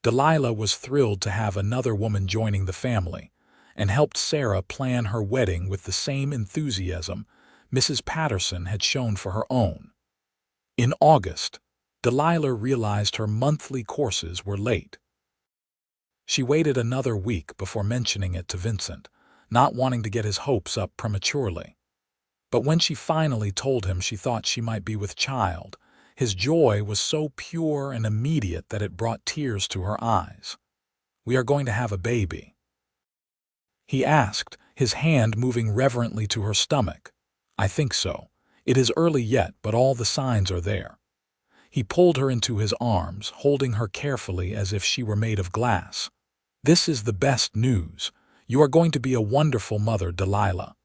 Delilah was thrilled to have another woman joining the family, and helped Sarah plan her wedding with the same enthusiasm Mrs. Patterson had shown for her own. In August, Delilah realized her monthly courses were late. She waited another week before mentioning it to Vincent, not wanting to get his hopes up prematurely. But when she finally told him she thought she might be with child, his joy was so pure and immediate that it brought tears to her eyes. "We are going to have a baby?" he asked, his hand moving reverently to her stomach. "I think so. It is early yet, but all the signs are there." He pulled her into his arms, holding her carefully as if she were made of glass. "This is the best news. You are going to be a wonderful mother, Delilah."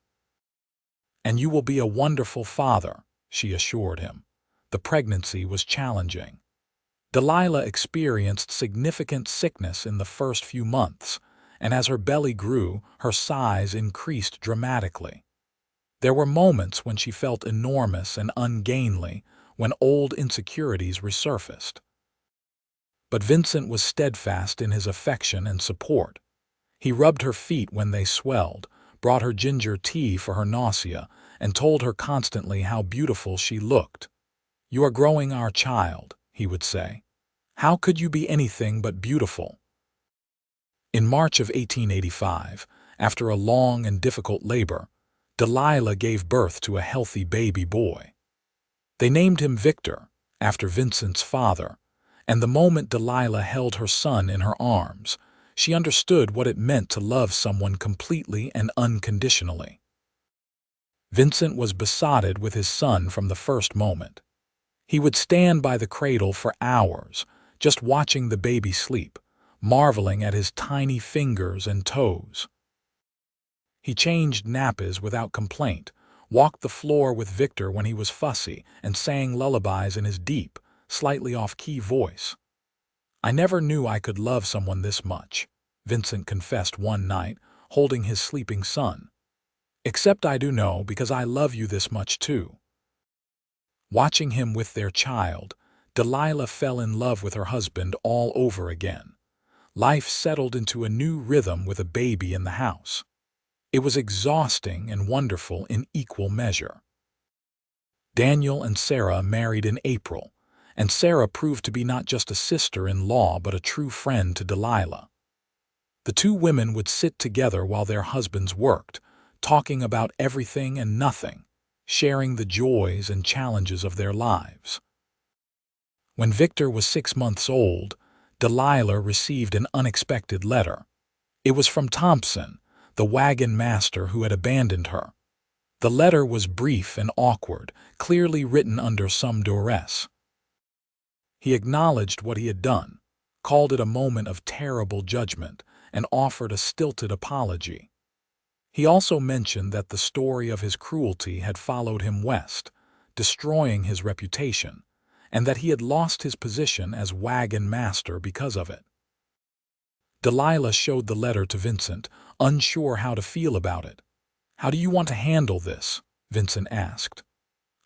"And you will be a wonderful father," she assured him. The pregnancy was challenging. Delilah experienced significant sickness in the first few months, and as her belly grew, her size increased dramatically. There were moments when she felt enormous and ungainly, when old insecurities resurfaced. But Vincent was steadfast in his affection and support. He rubbed her feet when they swelled, brought her ginger tea for her nausea, and told her constantly how beautiful she looked. "You are growing our child," he would say. "How could you be anything but beautiful?" In March of 1885, after a long and difficult labor, Delilah gave birth to a healthy baby boy. They named him Victor, after Vincent's father, and the moment Delilah held her son in her arms, she understood what it meant to love someone completely and unconditionally. Vincent was besotted with his son from the first moment. He would stand by the cradle for hours, just watching the baby sleep, marveling at his tiny fingers and toes. He changed nappies without complaint, walked the floor with Victor when he was fussy, and sang lullabies in his deep, slightly off-key voice. "I never knew I could love someone this much," Vincent confessed one night, holding his sleeping son. "Except I do know, because I love you this much too." Watching him with their child, Delilah fell in love with her husband all over again. Life settled into a new rhythm with a baby in the house. It was exhausting and wonderful in equal measure. Daniel and Sarah married in April, and Sarah proved to be not just a sister-in-law but a true friend to Delilah. The two women would sit together while their husbands worked, talking about everything and nothing, sharing the joys and challenges of their lives. When Victor was 6 months old, Delilah received an unexpected letter. It was from Thompson, the wagon master who had abandoned her. The letter was brief and awkward, clearly written under some duress. He acknowledged what he had done, called it a moment of terrible judgment, and offered a stilted apology. He also mentioned that the story of his cruelty had followed him west, destroying his reputation, and that he had lost his position as wagon master because of it. Delilah showed the letter to Vincent, unsure how to feel about it. "How do you want to handle this?" Vincent asked.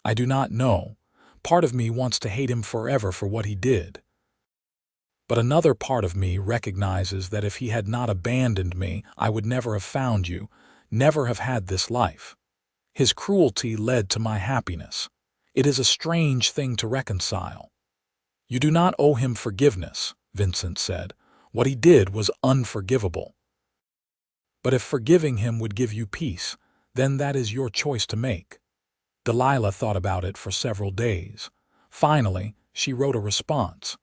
"I do not know. Part of me wants to hate him forever for what he did. But another part of me recognizes that if he had not abandoned me, I would never have found you, never have had this life. His cruelty led to my happiness. It is a strange thing to reconcile." "You do not owe him forgiveness," Vincent said. "What he did was unforgivable. But if forgiving him would give you peace, then that is your choice to make." Delilah thought about it for several days. Finally, she wrote a response.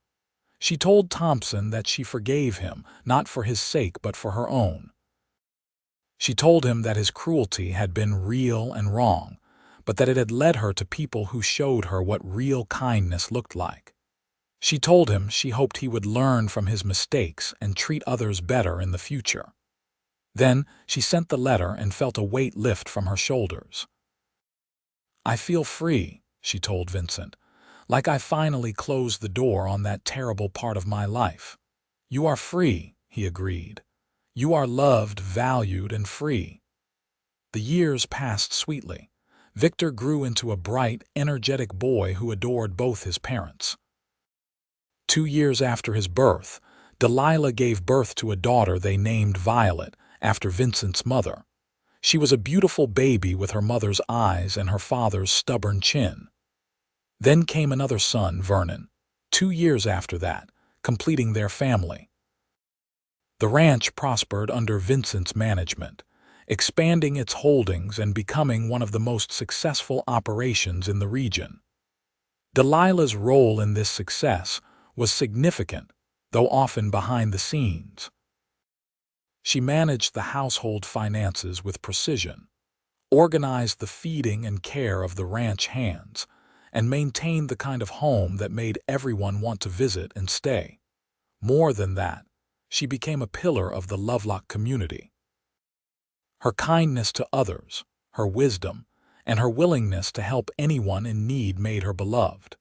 She told Thompson that she forgave him, not for his sake but for her own. She told him that his cruelty had been real and wrong, but that it had led her to people who showed her what real kindness looked like. She told him she hoped he would learn from his mistakes and treat others better in the future. Then she sent the letter and felt a weight lift from her shoulders. "I feel free," she told Vincent, "like I finally closed the door on that terrible part of my life." "You are free," he agreed. "You are loved, valued, and free." The years passed sweetly. Victor grew into a bright, energetic boy who adored both his parents. 2 years after his birth, Delilah gave birth to a daughter they named Violet, after Vincent's mother. She was a beautiful baby with her mother's eyes and her father's stubborn chin. Then came another son, Vernon, 2 years after that, completing their family. The ranch prospered under Vincent's management, expanding its holdings and becoming one of the most successful operations in the region. Delilah's role in this success was significant, though often behind the scenes. She managed the household finances with precision, organized the feeding and care of the ranch hands, and maintained the kind of home that made everyone want to visit and stay. More than that, she became a pillar of the Lovelock community. Her kindness to others, her wisdom, and her willingness to help anyone in need made her beloved.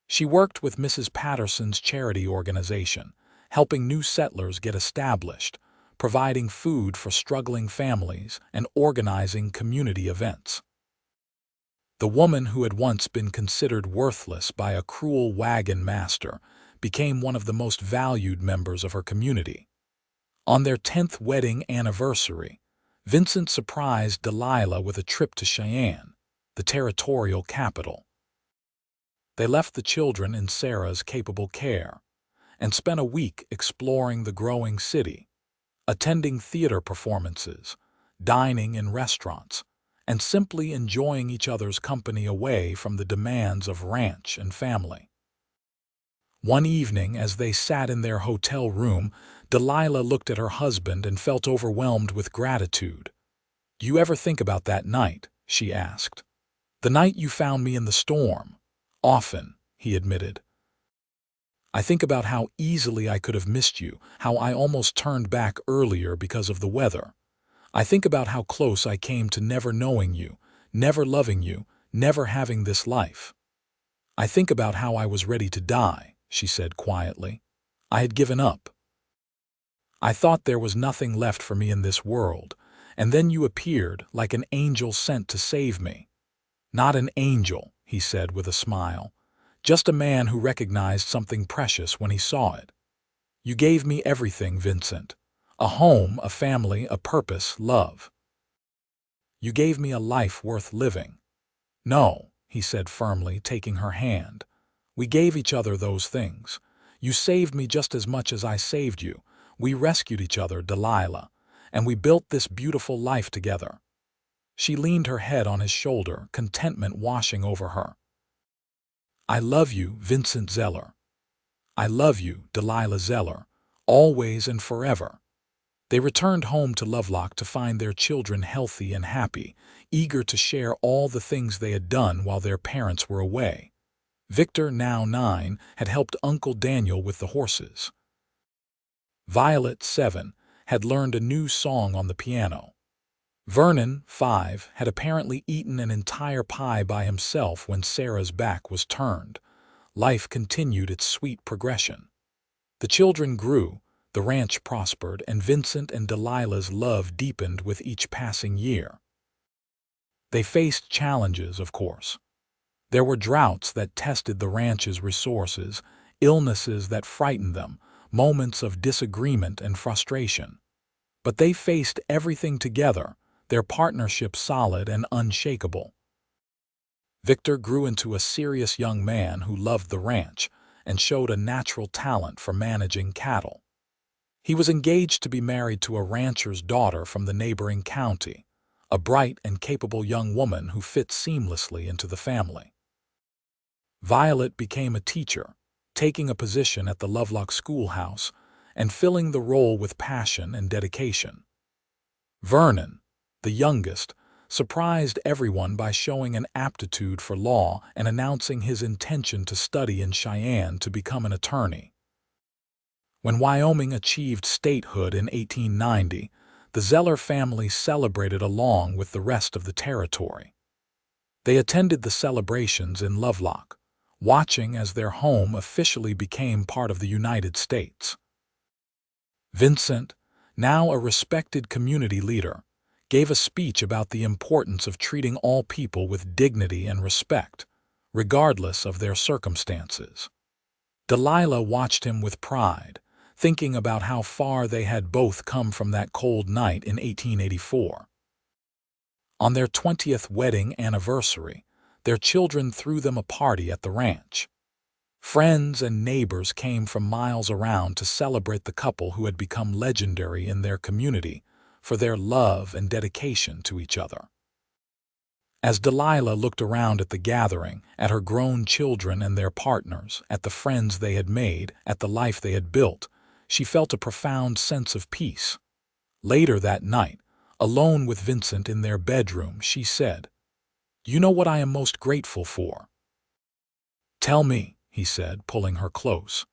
She worked with Mrs. Patterson's charity organization, helping new settlers get established, providing food for struggling families, and organizing community events. The woman who had once been considered worthless by a cruel wagon master became one of the most valued members of her community. On their 10th wedding anniversary, Vincent surprised Delilah with a trip to Cheyenne, the territorial capital. They left the children in Sarah's capable care and spent a week exploring the growing city, attending theater performances, dining in restaurants, and simply enjoying each other's company away from the demands of ranch and family. One evening, as they sat in their hotel room, Delilah looked at her husband and felt overwhelmed with gratitude. "Do you ever think about that night?" she asked. "The night you found me in the storm." "Often," he admitted. "I think about how easily I could have missed you, how I almost turned back earlier because of the weather. I think about how close I came to never knowing you, never loving you, never having this life. I think about how I was ready to die," she said quietly. "I had given up. I thought there was nothing left for me in this world, and then you appeared like an angel sent to save me." "Not an angel," he said with a smile. "Just a man who recognized something precious when he saw it. You gave me everything, Vincent. A home, a family, a purpose, love. You gave me a life worth living." "No," he said firmly, taking her hand. "We gave each other those things. You saved me just as much as I saved you. We rescued each other, Delilah, and we built this beautiful life together." She leaned her head on his shoulder, contentment washing over her. "I love you, Vincent Zeller. I love you, Delilah Zeller, always and forever." They returned home to Lovelock to find their children healthy and happy, eager to share all the things they had done while their parents were away. Victor, now 9, had helped Uncle Daniel with the horses. Violet, 7, had learned a new song on the piano. Vernon, 5, had apparently eaten an entire pie by himself when Sarah's back was turned. Life continued its sweet progression. The children grew, the ranch prospered, and Vincent and Delilah's love deepened with each passing year. They faced challenges, of course. There were droughts that tested the ranch's resources, illnesses that frightened them, moments of disagreement and frustration. But they faced everything together, their partnership solid and unshakable. Victor grew into a serious young man who loved the ranch and showed a natural talent for managing cattle. He was engaged to be married to a rancher's daughter from the neighboring county, a bright and capable young woman who fit seamlessly into the family. Violet became a teacher, taking a position at the Lovelock schoolhouse and filling the role with passion and dedication. Vernon, the youngest, surprised everyone by showing an aptitude for law and announcing his intention to study in Cheyenne to become an attorney. When Wyoming achieved statehood in 1890, the Zeller family celebrated along with the rest of the territory. They attended the celebrations in Lovelock, watching as their home officially became part of the United States. Vincent, now a respected community leader, gave a speech about the importance of treating all people with dignity and respect, regardless of their circumstances. Delilah watched him with pride, thinking about how far they had both come from that cold night in 1884. On their 20th wedding anniversary, their children threw them a party at the ranch. Friends and neighbors came from miles around to celebrate the couple who had become legendary in their community for their love and dedication to each other. As Delilah looked around at the gathering, at her grown children and their partners, at the friends they had made, at the life they had built, she felt a profound sense of peace. Later that night, alone with Vincent in their bedroom, she said, "You know what I am most grateful for?" "Tell me," he said, pulling her close.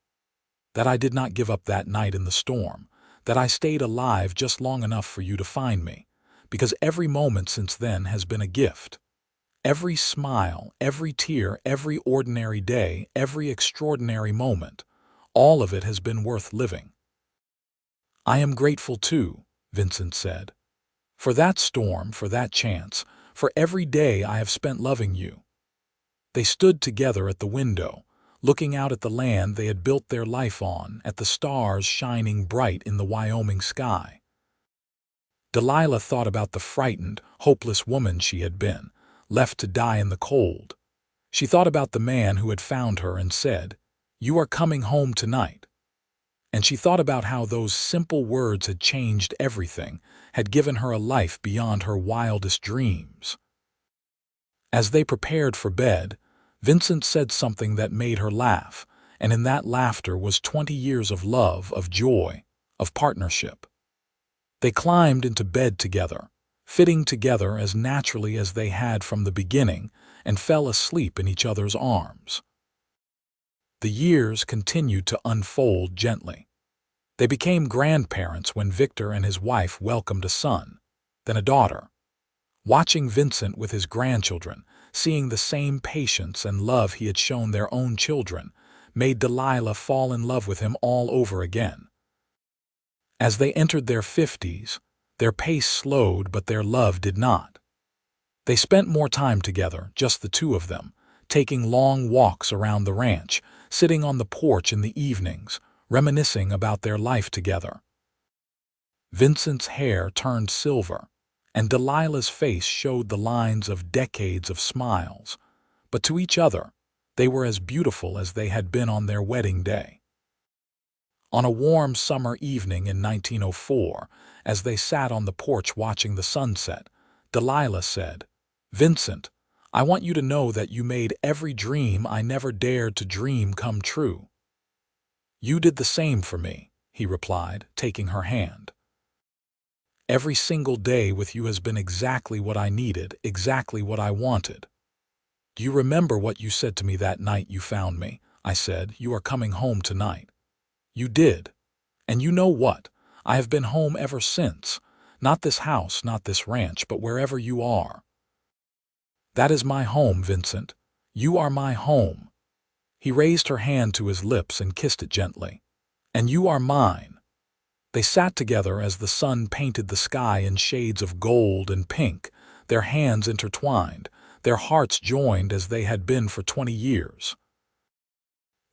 "That I did not give up that night in the storm, that I stayed alive just long enough for you to find me, because every moment since then has been a gift. Every smile, every tear, every ordinary day, every extraordinary moment, all of it has been worth living." "I am grateful too," Vincent said, "for that storm, for that chance, for every day I have spent loving you." They stood together at the window, looking out at the land they had built their life on, at the stars shining bright in the Wyoming sky. Delilah thought about the frightened, hopeless woman she had been, left to die in the cold. She thought about the man who had found her and said, "You are coming home tonight." And she thought about how those simple words had changed everything, had given her a life beyond her wildest dreams. As they prepared for bed, Vincent said something that made her laugh, and in that laughter was 20 years of love, of joy, of partnership. They climbed into bed together, fitting together as naturally as they had from the beginning, and fell asleep in each other's arms. The years continued to unfold gently. They became grandparents when Victor and his wife welcomed a son, then a daughter. Watching Vincent with his grandchildren, seeing the same patience and love he had shown their own children, made Delilah fall in love with him all over again. As they entered their 50s, their pace slowed, but their love did not. They spent more time together, just the two of them, taking long walks around the ranch, sitting on the porch in the evenings, reminiscing about their life together. Vincent's hair turned silver, and Delilah's face showed the lines of decades of smiles, but to each other, they were as beautiful as they had been on their wedding day. On a warm summer evening in 1904, as they sat on the porch watching the sunset, Delilah said, "Vincent, I want you to know that you made every dream I never dared to dream come true." "You did the same for me," he replied, taking her hand. "Every single day with you has been exactly what I needed, exactly what I wanted." "Do you remember what you said to me that night you found me?" I said, "You are coming home tonight." "You did. And you know what? I have been home ever since. Not this house, not this ranch, but wherever you are. That is my home, Vincent. You are my home." He raised her hand to his lips and kissed it gently. "And you are mine." They sat together as the sun painted the sky in shades of gold and pink, their hands intertwined, their hearts joined as they had been for 20 years.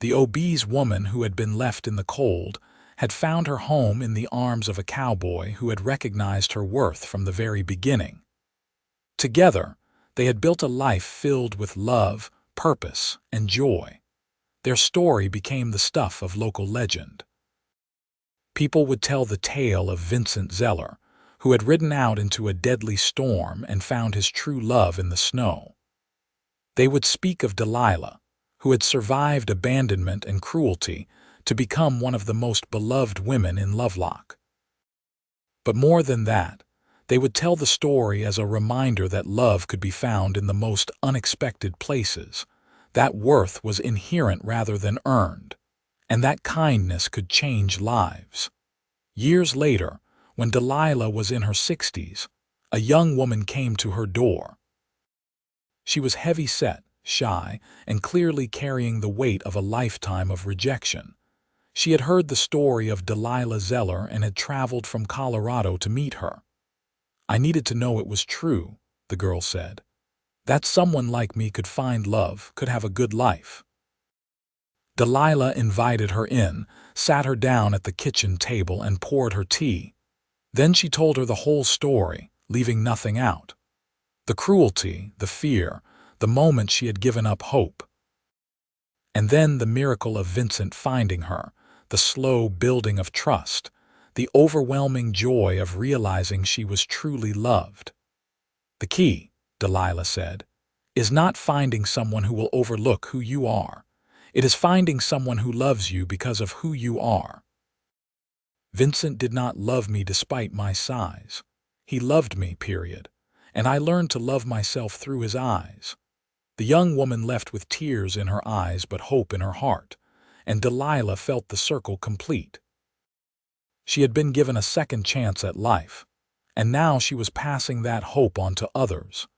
The obese woman who had been left in the cold had found her home in the arms of a cowboy who had recognized her worth from the very beginning. Together, they had built a life filled with love, purpose, and joy. Their story became the stuff of local legend. People would tell the tale of Vincent Zeller, who had ridden out into a deadly storm and found his true love in the snow. They would speak of Delilah, who had survived abandonment and cruelty to become one of the most beloved women in Lovelock. But more than that, they would tell the story as a reminder that love could be found in the most unexpected places, that worth was inherent rather than earned, and that kindness could change lives. Years later, when Delilah was in her 60s, a young woman came to her door. She was heavy-set, shy, and clearly carrying the weight of a lifetime of rejection. She had heard the story of Delilah Zeller and had traveled from Colorado to meet her. "I needed to know it was true," the girl said. "That someone like me could find love, could have a good life." Delilah invited her in, sat her down at the kitchen table and poured her tea. Then she told her the whole story, leaving nothing out. The cruelty, the fear, the moment she had given up hope. And then the miracle of Vincent finding her, the slow building of trust, the overwhelming joy of realizing she was truly loved. "The key," Delilah said, "is not finding someone who will overlook who you are. It is finding someone who loves you because of who you are." Vincent did not love me despite my size. He loved me, period. And I learned to love myself through his eyes. The young woman left with tears in her eyes but hope in her heart, and Delilah felt the circle complete. She had been given a second chance at life, and now she was passing that hope on to others.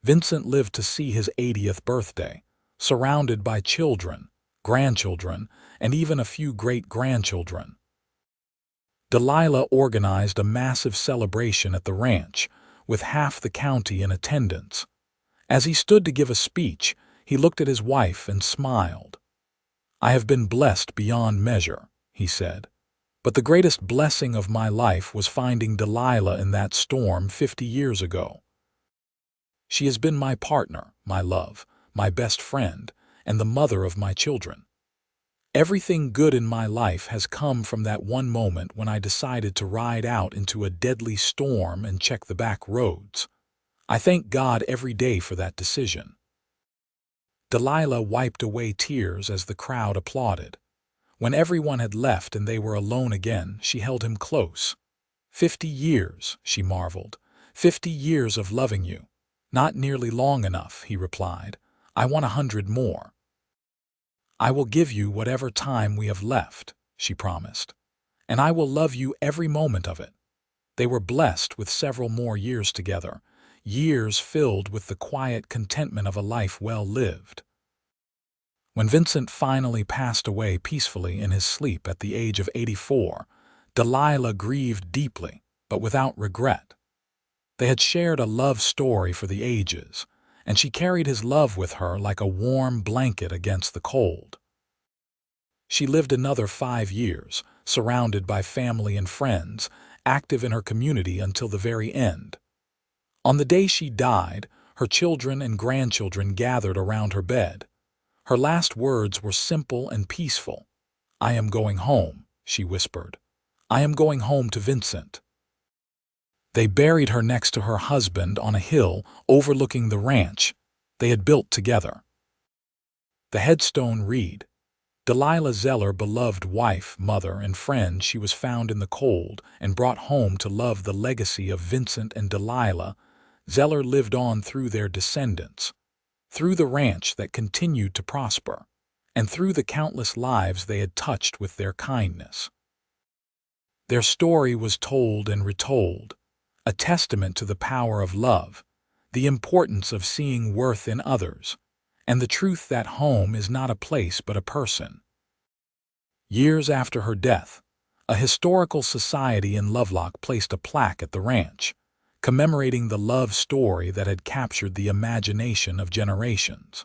Vincent lived to see his 80th birthday, surrounded by children, grandchildren, and even a few great-grandchildren. Delilah organized a massive celebration at the ranch, with half the county in attendance. As he stood to give a speech, he looked at his wife and smiled. "I have been blessed beyond measure," he said. But the greatest blessing of my life was finding Delilah in that storm 50 years ago. She has been my partner, my love, my best friend, and the mother of my children. Everything good in my life has come from that one moment when I decided to ride out into a deadly storm and check the back roads. I thank God every day for that decision. Delilah wiped away tears as the crowd applauded. When everyone had left and they were alone again, she held him close. 50 years, she marveled. 50 years of loving you. Not nearly long enough, he replied. I want 100 more. I will give you whatever time we have left, she promised, and I will love you every moment of it. They were blessed with several more years together, years filled with the quiet contentment of a life well lived. When Vincent finally passed away peacefully in his sleep at the age of 84, Delilah grieved deeply, but without regret. They had shared a love story for the ages, and she carried his love with her like a warm blanket against the cold. She lived another 5 years, surrounded by family and friends, active in her community until the very end. On the day she died, her children and grandchildren gathered around her bed. Her last words were simple and peaceful. I am going home, she whispered. I am going home to Vincent. They buried her next to her husband on a hill overlooking the ranch they had built together. The headstone read, Delilah Zeller, beloved wife, mother, and friend, she was found in the cold and brought home to love. The legacy of Vincent and Delilah Zeller lived on through their descendants, through the ranch that continued to prosper, and through the countless lives they had touched with their kindness. Their story was told and retold, a testament to the power of love, the importance of seeing worth in others, and the truth that home is not a place but a person. Years after her death, a historical society in Lovelock placed a plaque at the ranch, commemorating the love story that had captured the imagination of generations.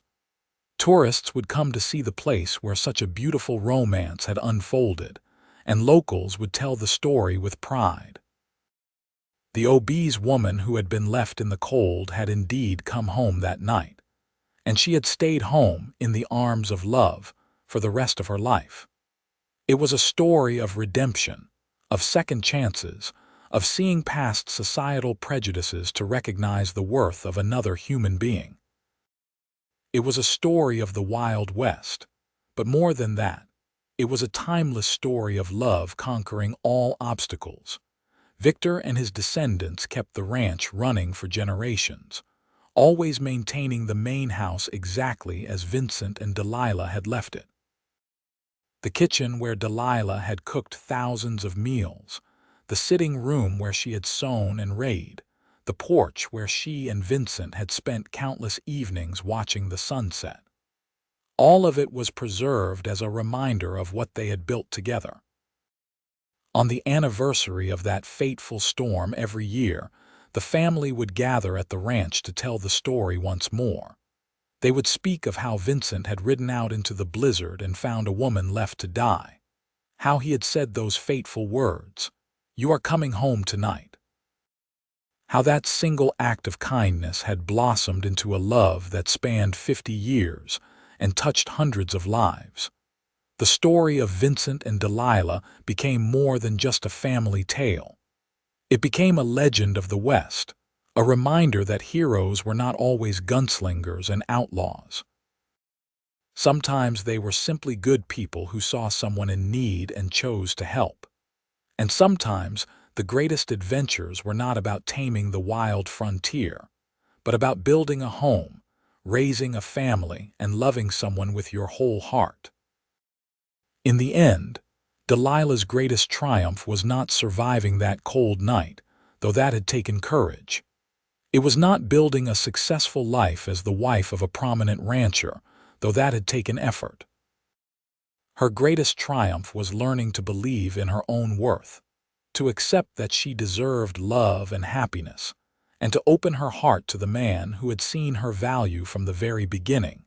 Tourists would come to see the place where such a beautiful romance had unfolded, and locals would tell the story with pride. The obese woman who had been left in the cold had indeed come home that night, and she had stayed home in the arms of love for the rest of her life. It was a story of redemption, of second chances, of seeing past societal prejudices to recognize the worth of another human being. It was a story of the Wild West, but more than that, it was a timeless story of love conquering all obstacles. Victor and his descendants kept the ranch running for generations, always maintaining the main house exactly as Vincent and Delilah had left it. The kitchen where Delilah had cooked thousands of meals, the sitting room where she had sewn and read, the porch where she and Vincent had spent countless evenings watching the sunset. All of it was preserved as a reminder of what they had built together. On the anniversary of that fateful storm every year, the family would gather at the ranch to tell the story once more. They would speak of how Vincent had ridden out into the blizzard and found a woman left to die, how he had said those fateful words, "You are coming home tonight." How that single act of kindness had blossomed into a love that spanned 50 years and touched hundreds of lives. The story of Vincent and Delilah became more than just a family tale. It became a legend of the West, a reminder that heroes were not always gunslingers and outlaws. Sometimes they were simply good people who saw someone in need and chose to help. And sometimes the greatest adventures were not about taming the wild frontier, but about building a home, raising a family, and loving someone with your whole heart. In the end, Delilah's greatest triumph was not surviving that cold night, though that had taken courage. It was not building a successful life as the wife of a prominent rancher, though that had taken effort. Her greatest triumph was learning to believe in her own worth, to accept that she deserved love and happiness, and to open her heart to the man who had seen her value from the very beginning.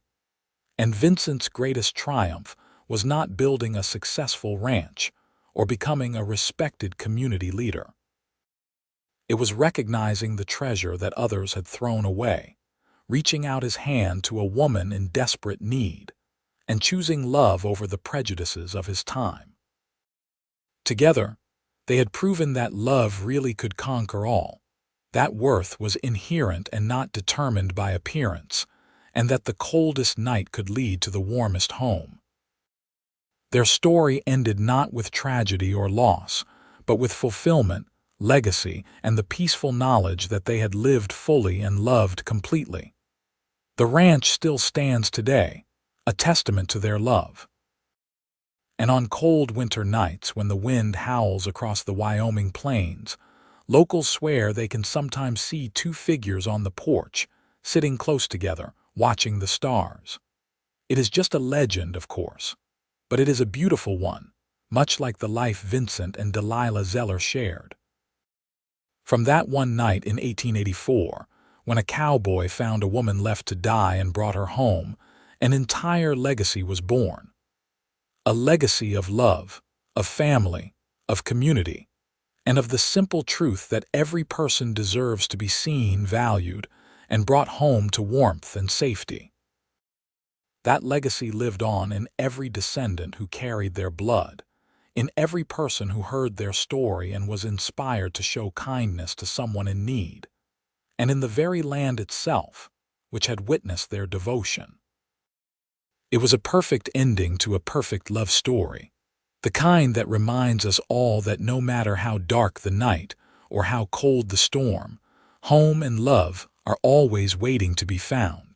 And Vincent's greatest triumph was not building a successful ranch or becoming a respected community leader. It was recognizing the treasure that others had thrown away, reaching out his hand to a woman in desperate need, and choosing love over the prejudices of his time. Together, they had proven that love really could conquer all, that worth was inherent and not determined by appearance, and that the coldest night could lead to the warmest home. Their story ended not with tragedy or loss, but with fulfillment, legacy, and the peaceful knowledge that they had lived fully and loved completely. The ranch still stands today, a testament to their love. And on cold winter nights when the wind howls across the Wyoming plains, locals swear they can sometimes see two figures on the porch, sitting close together, watching the stars. It is just a legend, of course, but it is a beautiful one, much like the life Vincent and Delilah Zeller shared. From that one night in 1884, when a cowboy found a woman left to die and brought her home, an entire legacy was born. A legacy of love, of family, of community, and of the simple truth that every person deserves to be seen, valued, and brought home to warmth and safety. That legacy lived on in every descendant who carried their blood, in every person who heard their story and was inspired to show kindness to someone in need, and in the very land itself, which had witnessed their devotion. It was a perfect ending to a perfect love story, the kind that reminds us all that no matter how dark the night or how cold the storm, home and love are always waiting to be found.